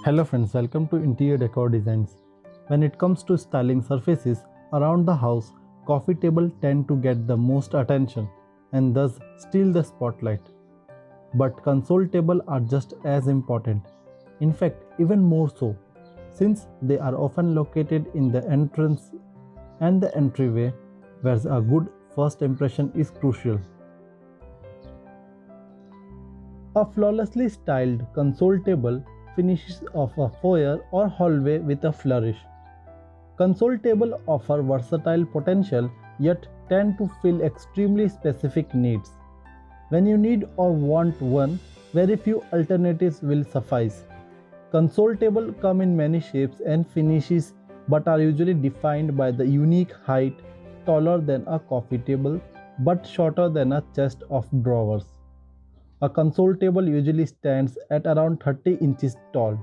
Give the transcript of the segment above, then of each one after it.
Hello friends, welcome to Interior Decor Designs. When it comes to styling surfaces around the house, coffee table tend to get the most attention and thus steal the spotlight. But console table are just as important. In fact, even more so, since they are often located in the entrance and the entryway, where a good first impression is crucial. A flawlessly styled console table finishes off a foyer or hallway with a flourish. Console tables offer versatile potential yet tend to fill extremely specific needs. When you need or want one, very few alternatives will suffice. Console tables come in many shapes and finishes but are usually defined by the unique height, taller than a coffee table but shorter than a chest of drawers. A console table usually stands at around 30 inches tall.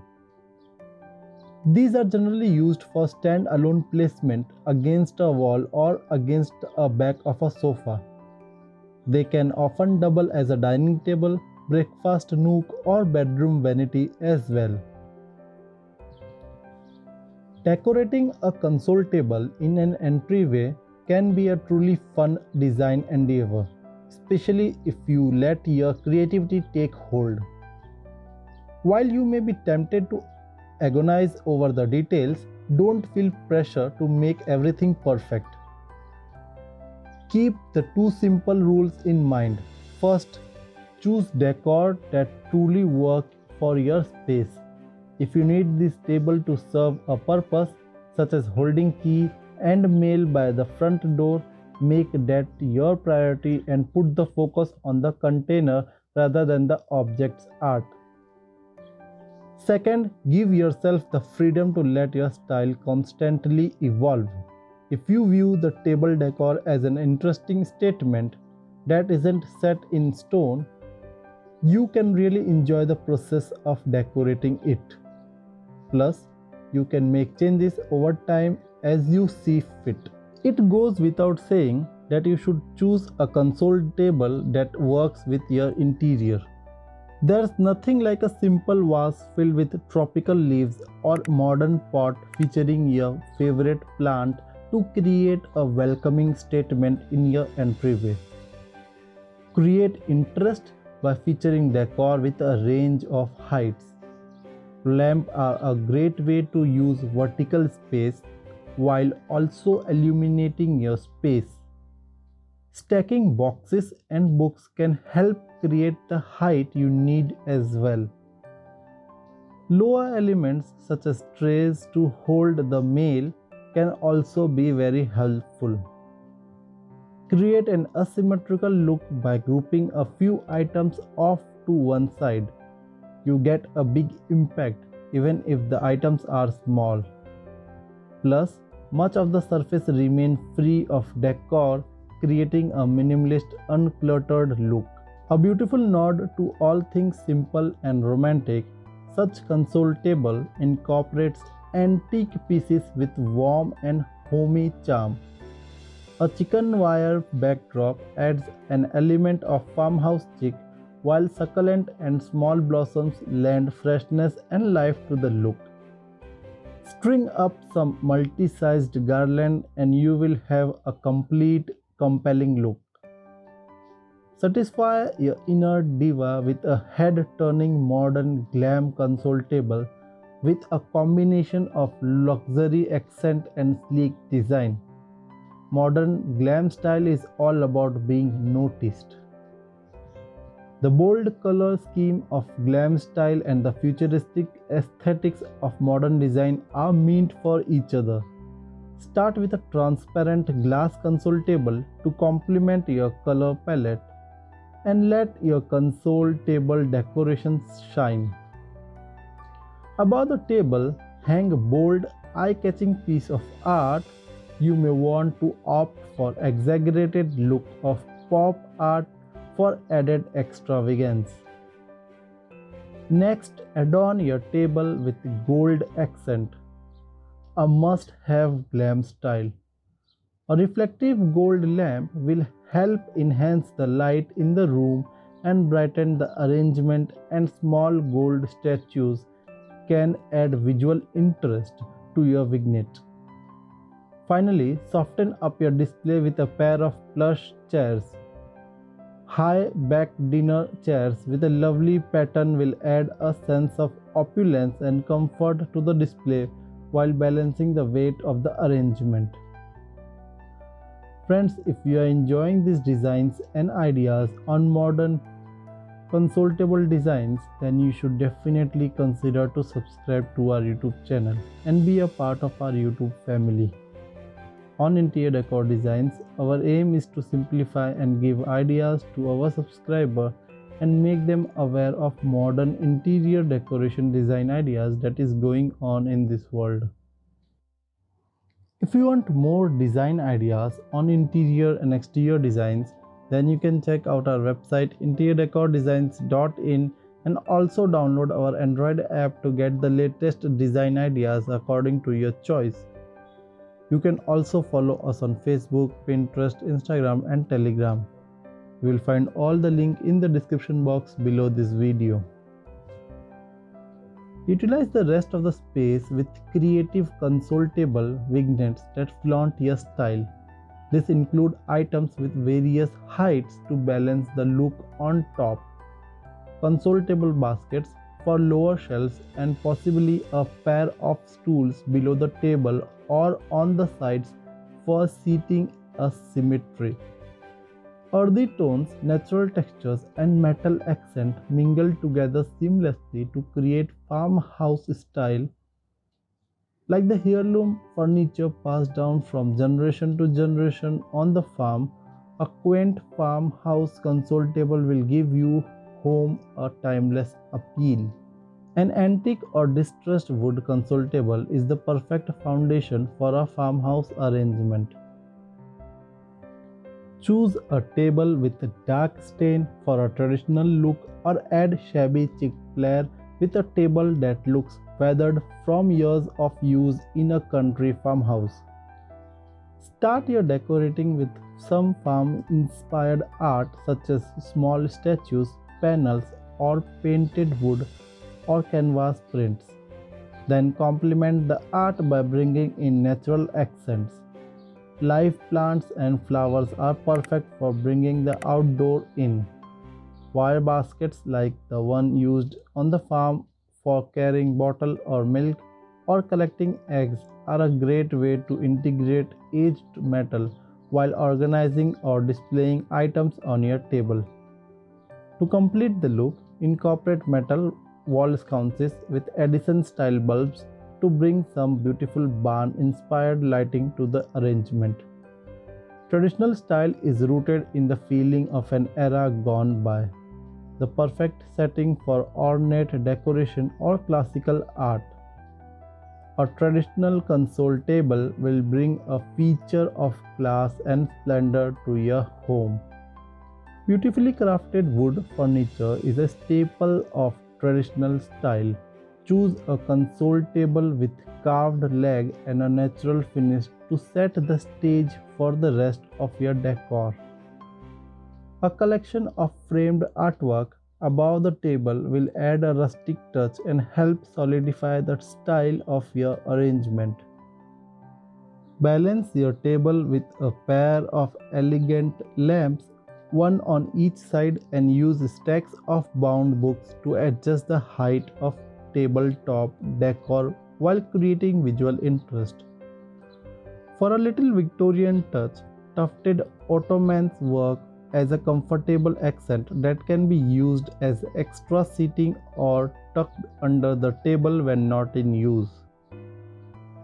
These are generally used for stand-alone placement against a wall or against a back of a sofa. They can often double as a dining table, breakfast nook, or bedroom vanity as well. Decorating a console table in an entryway can be a truly fun design endeavor, especially if you let your creativity take hold. While you may be tempted to agonize over the details, don't feel pressure to make everything perfect. Keep the two simple rules in mind. First, choose decor that truly works for your space. If you need this table to serve a purpose, such as holding key and mail by the front door, make that your priority and put the focus on the container rather than the object's art. Second, give yourself the freedom to let your style constantly evolve. If you view the table decor as an interesting statement that isn't set in stone, you can really enjoy the process of decorating it. Plus, you can make changes over time as you see fit. It goes without saying that you should choose a console table that works with your interior. There's nothing like a simple vase filled with tropical leaves or modern pot featuring your favorite plant to create a welcoming statement in your entryway. Create interest by featuring decor with a range of heights. Lamps are a great way to use vertical space while also illuminating your space. Stacking boxes and books can help create the height you need as well. Lower elements such as trays to hold the mail can also be very helpful. Create an asymmetrical look by grouping a few items off to one side. You get a big impact even if the items are small. Plus, much of the surface remains free of decor, creating a minimalist, uncluttered look. A beautiful nod to all things simple and romantic, such console table incorporates antique pieces with warm and homey charm. A chicken wire backdrop adds an element of farmhouse chic, while succulent and small blossoms lend freshness and life to the look. String up some multi-sized garland and you will have a complete, compelling look. Satisfy your inner diva with a head-turning modern glam console table with a combination of luxury accent and sleek design. Modern glam style is all about being noticed. The bold color scheme of glam style and the futuristic aesthetics of modern design are meant for each other. Start with a transparent glass console table to complement your color palette and let your console table decorations shine. Above the table, hang a bold, eye-catching piece of art. You may want to opt for exaggerated look of pop art for added extravagance. Next, adorn your table with gold accent, a must-have glam style. A reflective gold lamp will help enhance the light in the room and brighten the arrangement, and small gold statues can add visual interest to your vignette. Finally, soften up your display with a pair of plush chairs. High backed dinner chairs with a lovely pattern will add a sense of opulence and comfort to the display while balancing the weight of the arrangement. Friends, if you are enjoying these designs and ideas on modern consultable designs, then you should definitely consider to subscribe to our YouTube channel and be a part of our YouTube family. On Interior Decor Designs, our aim is to simplify and give ideas to our subscriber and make them aware of modern interior decoration design ideas that is going on in this world. If you want more design ideas on interior and exterior designs, then you can check out our website interiordecordesigns.in and also download our Android app to get the latest design ideas according to your choice. You can also follow us on Facebook, Pinterest, Instagram and Telegram. You will find all the link in the description box below this video. Utilize the rest of the space with creative console table vignettes that flaunt your style. This includes items with various heights to balance the look on top, console table baskets for lower shelves, and possibly a pair of stools below the table or on the sides for seating a symmetry. Earthy tones, natural textures, and metal accent mingle together seamlessly to create farmhouse style. Like the heirloom furniture passed down from generation to generation on the farm, a quaint farmhouse console table will give your home a timeless appeal. An antique or distressed wood console table is the perfect foundation for a farmhouse arrangement. Choose a table with a dark stain for a traditional look, or add shabby chic flair with a table that looks weathered from years of use in a country farmhouse. Start your decorating with some farm-inspired art such as small statues, panels, or painted wood or canvas prints. Then complement the art by bringing in natural accents. Live plants and flowers are perfect for bringing the outdoor in. Wire baskets like the one used on the farm for carrying bottle or milk or collecting eggs are a great way to integrate aged metal while organizing or displaying items on your table. To complete the look, incorporate metal wall sconces with Edison style bulbs to bring some beautiful barn inspired lighting to the arrangement. Traditional style is rooted in the feeling of an era gone by, the perfect setting for ornate decoration or classical art. A traditional console table will bring a feature of class and splendor to your home. Beautifully crafted wood furniture is a staple of traditional style. Choose a console table with carved leg and a natural finish to set the stage for the rest of your decor. A collection of framed artwork above the table will add a rustic touch and help solidify the style of your arrangement. Balance your table with a pair of elegant lamps, one on each side, and use stacks of bound books to adjust the height of tabletop decor while creating visual interest. For a little Victorian touch, tufted ottomans work as a comfortable accent that can be used as extra seating or tucked under the table when not in use.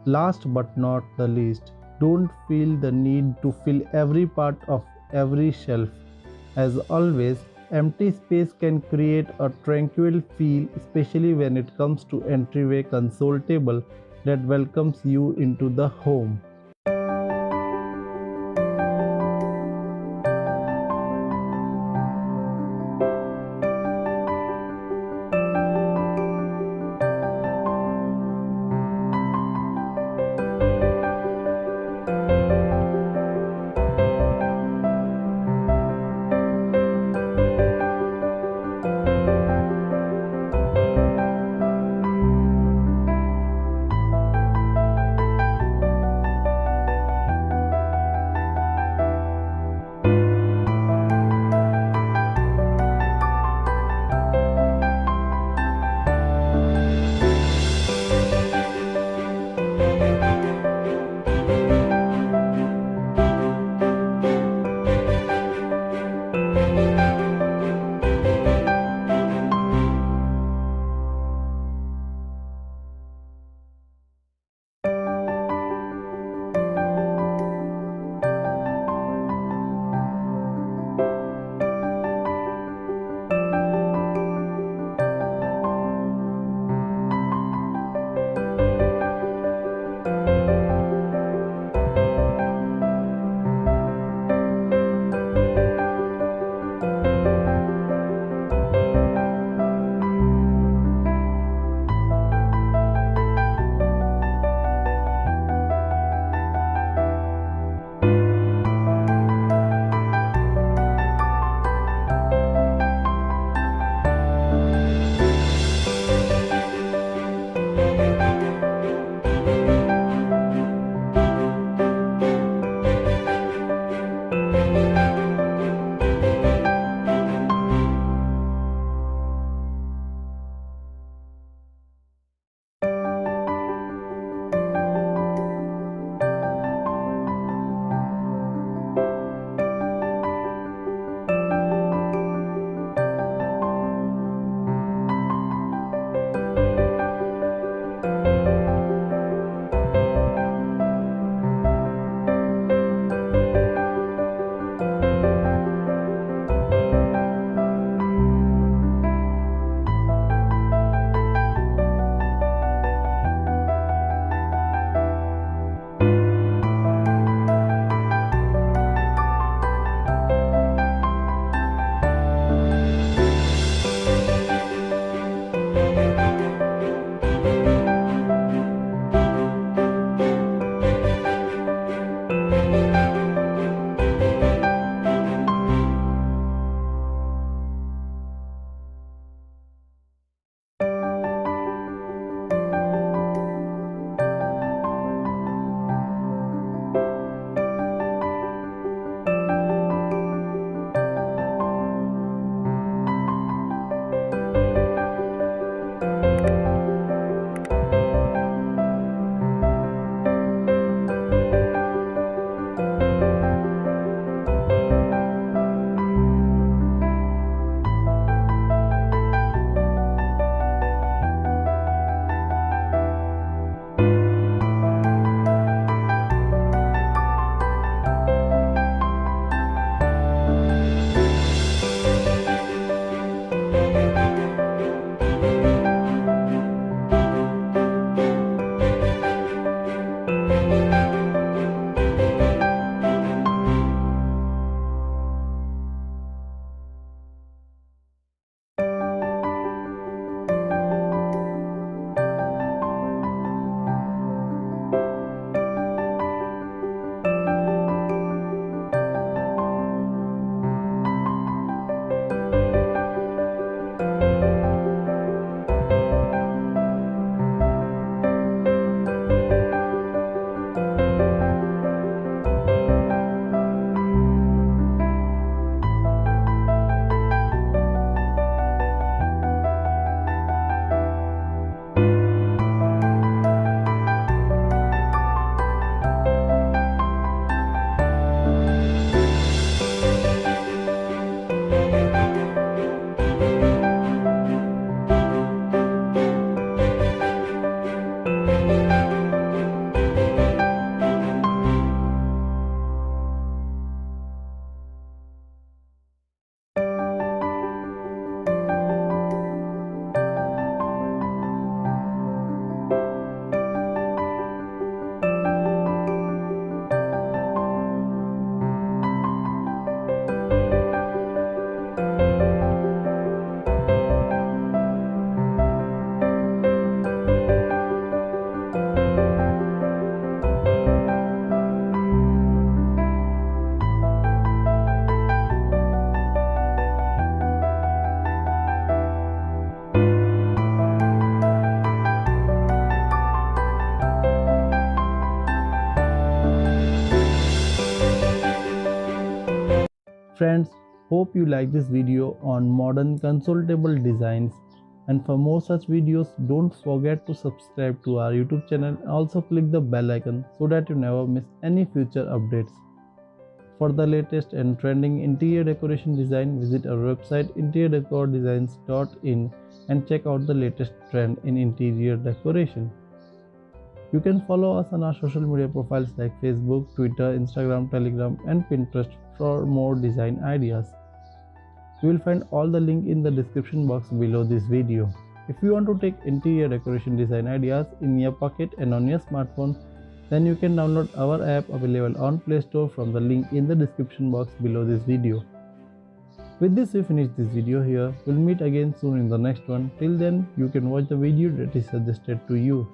Last but not the least, don't feel the need to fill every part of every shelf. As always, empty space can create a tranquil feel, especially when it comes to entryway console table that welcomes you into the home. Friends, hope you like this video on modern console table designs, and for more such videos don't forget to subscribe to our YouTube channel and also click the bell icon so that you never miss any future updates. For the latest and trending interior decoration design, visit our website interiordecordesigns.in and check out the latest trend in interior decoration. You can follow us on our social media profiles like Facebook, Twitter, Instagram, Telegram and Pinterest for more design ideas. You will find all the link in the description box below this video. If you want to take interior decoration design ideas in your pocket and on your smartphone, then you can download our app available on Play Store from the link in the description box below this video. With this, we finish this video here. We'll meet again soon in the next one. Till then, you can watch the video that is suggested to you.